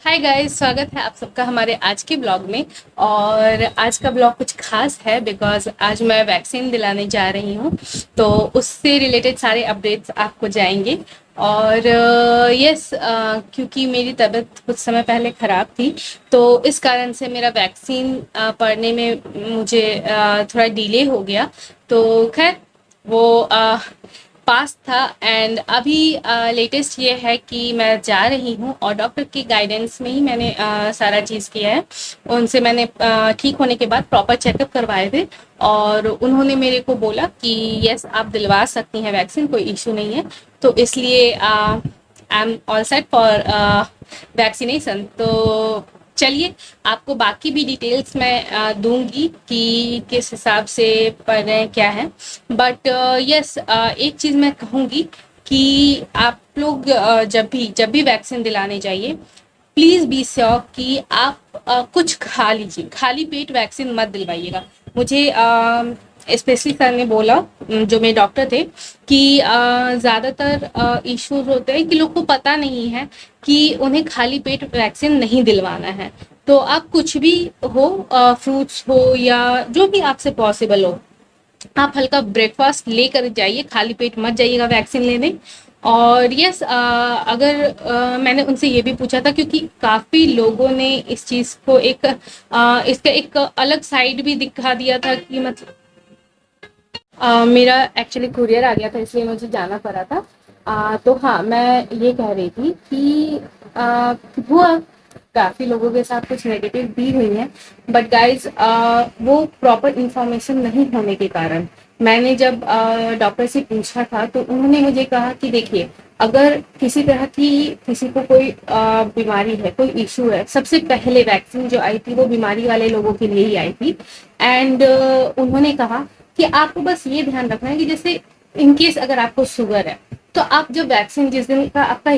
Hi guys, स्वागत है आप सबका हमारे आज के ब्लॉग में। और आज का ब्लॉग कुछ खास है बिकॉज आज मैं वैक्सीन दिलाने जा रही हूँ, तो उससे रिलेटेड सारे अपडेट्स आपको जाएंगे। और यस, क्योंकि मेरी तबीयत कुछ समय पहले ख़राब थी, तो इस कारण से मेरा वैक्सीन पड़ने में मुझे थोड़ा डिले हो गया। तो खैर वो पास था। एंड अभी लेटेस्ट ये है कि मैं जा रही हूँ और डॉक्टर की गाइडेंस में ही मैंने सारा चीज़ किया है। उनसे मैंने ठीक होने के बाद प्रॉपर चेकअप करवाए थे और उन्होंने मेरे को बोला कि यस, आप दिलवा सकती हैं वैक्सीन, कोई इशू नहीं है। तो इसलिए I am all set for vaccination. तो चलिए, आपको बाकी भी डिटेल्स मैं दूंगी कि किस हिसाब से पढ़ रहे हैं, क्या है। बट यस, एक चीज़ मैं कहूँगी कि आप लोग जब भी वैक्सीन दिलाने जाइए, प्लीज़ बी श्योर कि आप कुछ खा लीजिए। खाली पेट वैक्सीन मत दिलवाइएगा। मुझे स्पेशली सर ने बोला, जो मेरे डॉक्टर थे, कि ज़्यादातर इश्यूज होते हैं कि लोग को पता नहीं है कि उन्हें खाली पेट वैक्सीन नहीं दिलवाना है। तो आप कुछ भी हो, फ्रूट्स हो या जो भी आपसे पॉसिबल हो, आप हल्का ब्रेकफास्ट लेकर जाइए, खाली पेट मत जाइएगा वैक्सीन लेने। और यस, अगर मैंने उनसे ये भी पूछा था क्योंकि काफ़ी लोगों ने इस चीज़ को इसका एक अलग साइड भी दिखा दिया था कि मतलब मेरा एक्चुअली कुरियर आ गया था, इसलिए मुझे जाना पड़ा था। तो हाँ, मैं ये कह रही थी कि हुआ काफ़ी लोगों के साथ कुछ नेगेटिव भी हुई हैं, बट गाइज वो प्रॉपर इंफॉर्मेशन नहीं होने के कारण मैंने जब डॉक्टर से पूछा था तो उन्होंने मुझे कहा कि देखिए, अगर किसी तरह की किसी को कोई बीमारी है, कोई इशू है, सबसे पहले वैक्सीन जो आई थी वो बीमारी वाले लोगों के लिए ही आई थी। एंड उन्होंने कहा कि आपको बस ये ध्यान रखना है कि जैसे इनकेस अगर आपको शुगर है, तो आप जब वैक्सीन, जिस दिन का आपका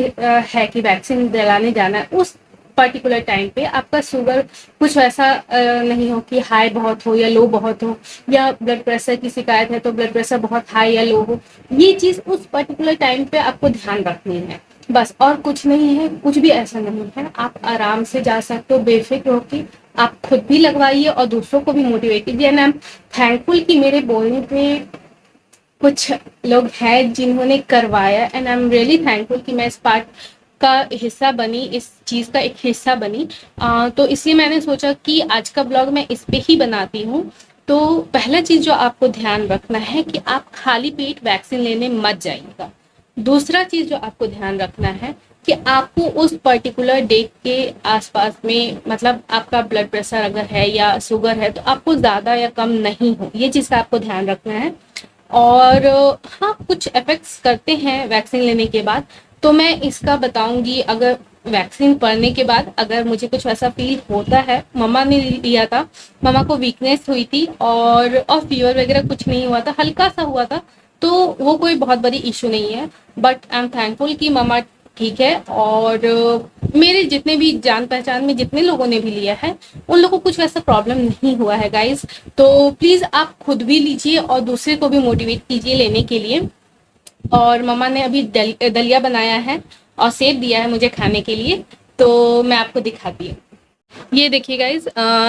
है कि वैक्सीन दिलाने जाना है, उस पर्टिकुलर टाइम पे आपका शुगर कुछ वैसा नहीं हो कि हाई बहुत हो या लो बहुत हो, या ब्लड प्रेशर की शिकायत है तो ब्लड प्रेशर बहुत हाई या लो हो। ये चीज़ उस पर्टिकुलर टाइम पे आपको ध्यान रखनी है, बस। और कुछ नहीं है, कुछ भी ऐसा नहीं है। आप आराम से जा सकते हो, बेफिक्र होकर आप खुद भी लगवाइए और दूसरों को भी मोटिवेट कीजिए। एंड आई एम थैंकफुल कि मेरे बोलने पे कुछ लोग हैं जिन्होंने करवाया, and I am really thankful कि मैं इस पार्ट का हिस्सा बनी, इस चीज़ का एक हिस्सा बनी। तो इसलिए मैंने सोचा कि आज का ब्लॉग मैं इस पे ही बनाती हूँ। तो पहला चीज़ जो आपको ध्यान रखना है कि आप खाली पेट वैक्सीन लेने मत जाइएगा। दूसरा चीज़ जो आपको ध्यान रखना है कि आपको उस पर्टिकुलर डेट के आसपास में, मतलब आपका ब्लड प्रेशर अगर है या शुगर है, तो आपको ज़्यादा या कम नहीं हो, ये चीज़ का आपको ध्यान रखना है। और हाँ, कुछ इफेक्ट्स करते हैं वैक्सीन लेने के बाद, तो मैं इसका बताऊंगी। अगर वैक्सीन पड़ने के बाद अगर मुझे कुछ वैसा फील होता है, मम्मा ने लिया था, मम्मा को वीकनेस हुई थी और फीवर वगैरह कुछ नहीं हुआ था, हल्का सा हुआ था, तो वो कोई बहुत बड़ी इशू नहीं है। बट आई एम थैंकफुल कि मम्मा ठीक है। और मेरे जितने भी जान पहचान में जितने लोगों ने भी लिया है, उन लोगों को कुछ वैसा प्रॉब्लम नहीं हुआ है गाइज। तो प्लीज़ आप खुद भी लीजिए और दूसरे को भी मोटिवेट कीजिए लेने के लिए। और मम्मा ने अभी दलिया बनाया है और सेब दिया है मुझे खाने के लिए, तो मैं आपको दिखाती हूँ। ये देखिए गाइज,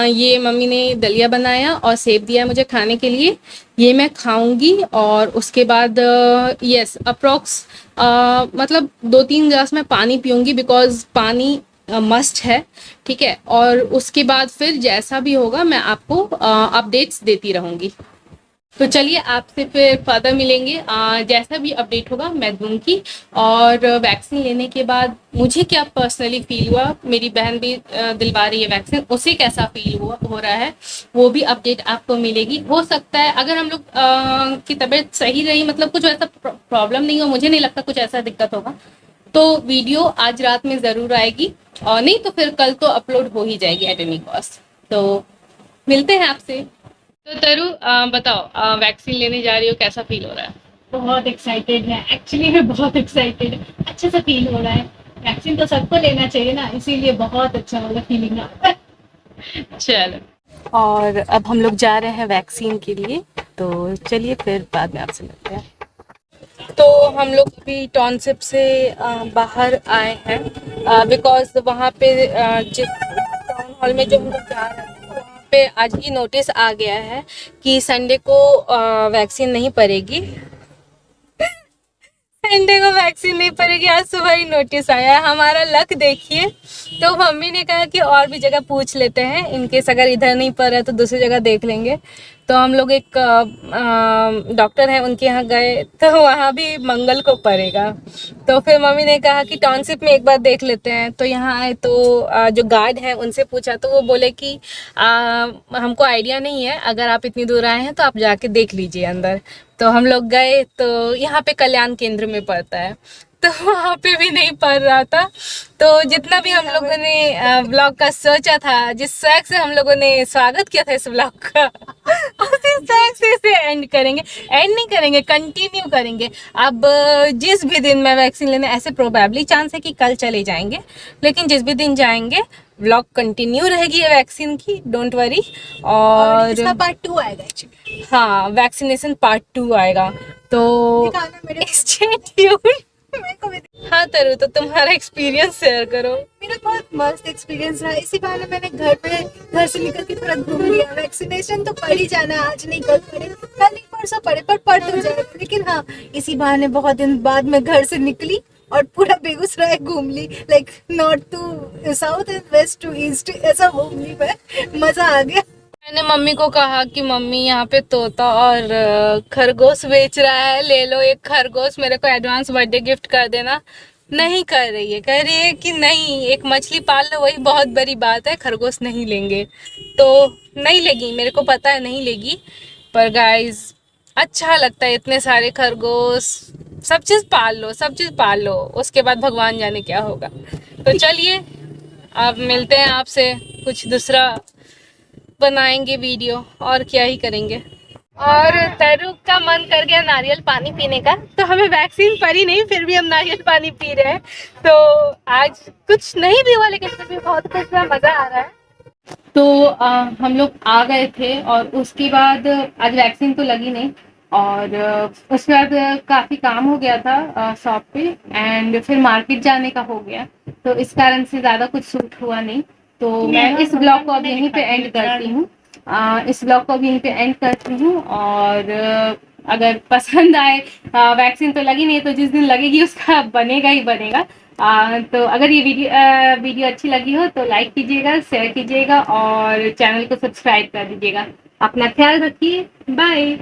ये मम्मी ने दलिया बनाया और सेब दिया है मुझे खाने के लिए। ये मैं खाऊंगी और उसके बाद यस, अप्रोक्स मतलब 2-3 गिलास मैं पानी पीऊंगी, बिकॉज पानी मस्ट है, ठीक है। और उसके बाद फिर जैसा भी होगा मैं आपको अपडेट्स देती रहूंगी। तो चलिए, आपसे फिर फर्दर मिलेंगे, जैसा भी अपडेट होगा मैं दूंगी। और वैक्सीन लेने के बाद मुझे क्या पर्सनली फील हुआ, मेरी बहन भी दिलवा रही है वैक्सीन, उसे कैसा फील हो रहा है, वो भी अपडेट आपको मिलेगी। हो सकता है अगर हम लोग की तबीयत सही रही, मतलब कुछ ऐसा प्रॉब्लम नहीं हो, मुझे नहीं लगता कुछ ऐसा दिक्कत होगा, तो वीडियो आज रात में ज़रूर आएगी, और नहीं तो फिर कल तो अपलोड हो ही जाएगी एट एनी कॉस्ट। तो मिलते हैं आपसे। तो तरु, बताओ, वैक्सीन लेने जा रही हो, कैसा फील हो रहा है? बहुत एक्साइटेड है, एक्चुअली मैं बहुत एक्साइटेड है। अच्छे से फील हो रहा है। वैक्सीन तो सबको लेना चाहिए ना, इसीलिए बहुत अच्छा वाला फीलिंग आ रहा है। चलो, और अब हम लोग जा रहे हैं वैक्सीन के लिए, तो चलिए फिर बाद में आपसे मिलते हैं। तो हम लोग अभी टाउनशिप से बाहर आए हैं बिकॉज वहाँ पे जिस टाउन हॉल में जो हम लोग जा रहे थे वहाँ पे आज ही नोटिस आ गया है कि संडे को वैक्सीन नहीं पड़ेगी। संडे को वैक्सीन नहीं पड़ेगी, आज सुबह ही नोटिस आया है। हमारा लक देखिए। तो मम्मी ने कहा कि और भी जगह पूछ लेते हैं, इनकेस अगर इधर नहीं पड़ रहा है तो दूसरी जगह देख लेंगे। तो हम लोग एक डॉक्टर हैं उनके यहाँ गए तो वहाँ भी मंगल को पड़ेगा। तो फिर मम्मी ने कहा कि टाउनशिप में एक बार देख लेते हैं। तो यहाँ आए तो जो गार्ड हैं उनसे पूछा तो वो बोले कि हमको आइडिया नहीं है, अगर आप इतनी दूर आए हैं तो आप जाके देख लीजिए अंदर। तो हम लोग गए तो यहाँ पे कल्याण केंद्र में पड़ता है, तो वहाँ पे भी नहीं पढ़ रहा था। तो जितना भी हम लोगों ने ब्लॉग का सोचा था, जिस स्वैग से हम लोगों ने स्वागत किया था इस ब्लॉग का उसी स्वैग से इसे एंड करेंगे। एंड नहीं करेंगे, कंटिन्यू करेंगे। अब जिस भी दिन मैं वैक्सीन लेने, ऐसे प्रोबेबली चांस है कि कल चले जाएंगे, लेकिन जिस भी दिन जाएंगे व्लॉग कंटिन्यू रहेगी वैक्सीन की, डोंट वरी। और इसका पार्ट 2 आएगा एक्चुअली। हाँ, वैक्सीनेशन पार्ट 2 आएगा, तो स्टे ट्यून्ड। हाँ तरु, तो तुम्हारा एक्सपीरियंस शेयर करो। मेरा बहुत मस्त एक्सपीरियंस रहा। इसी बहाने मैंने घर से निकल के थोड़ा घूम लिया। वैक्सीनेशन तो पढ़ ही जाना, आज नहीं कल पढ़े, कल नहीं परसों पढ़े, पर पढ़ तो जाएगा। लेकिन हाँ, इसी बहाने बहुत दिन बाद मैं घर से निकली और पूरा बेगूसराय घूम ली। Like north to south and west to east, ऐसा घूम ली मैं। मजा आ गया। मैंने मम्मी को कहा कि मम्मी यहाँ पे तोता और खरगोश बेच रहा है, ले लो एक खरगोश, मेरे को एडवांस बर्थडे गिफ्ट कर देना। नहीं कर रही है, कह रही है कि नहीं, एक मछली पाल लो वही बहुत बड़ी बात है, खरगोश नहीं लेंगे। तो नहीं लेगी, मेरे को पता है नहीं लेगी। पर गाइज अच्छा लगता है, इतने सारे खरगोश, सब चीज़ पाल लो, सब चीज़ पाल लो, उसके बाद भगवान जाने क्या होगा। तो चलिए अब मिलते हैं आपसे, कुछ दूसरा बनाएंगे वीडियो, और क्या ही करेंगे। और तरु का मन कर गया नारियल पानी पीने का, तो हमें वैक्सीन पड़ी नहीं, फिर भी हम नारियल पानी पी रहे हैं। तो आज कुछ नहीं भी हुआ, लेकिन फिर भी बहुत कुछ मज़ा आ रहा है। तो हम लोग आ गए थे और उसके बाद आज वैक्सीन तो लगी नहीं, और उसके बाद काफ़ी काम हो गया था शॉप पे, एंड फिर मार्केट जाने का हो गया, तो इस कारण से ज़्यादा कुछ सूट हुआ नहीं। तो मैं इस ब्लॉग को अब यहीं पे एंड करती हूँ। इस ब्लॉग को अब यहीं पे एंड करती हूँ, और अगर पसंद आए, वैक्सीन तो लगी नहीं है, तो जिस दिन लगेगी उसका बनेगा ही बनेगा। तो अगर ये वीडियो अच्छी लगी हो तो लाइक कीजिएगा, शेयर कीजिएगा और चैनल को सब्सक्राइब कर दीजिएगा। अपना ख्याल रखिए, बाय।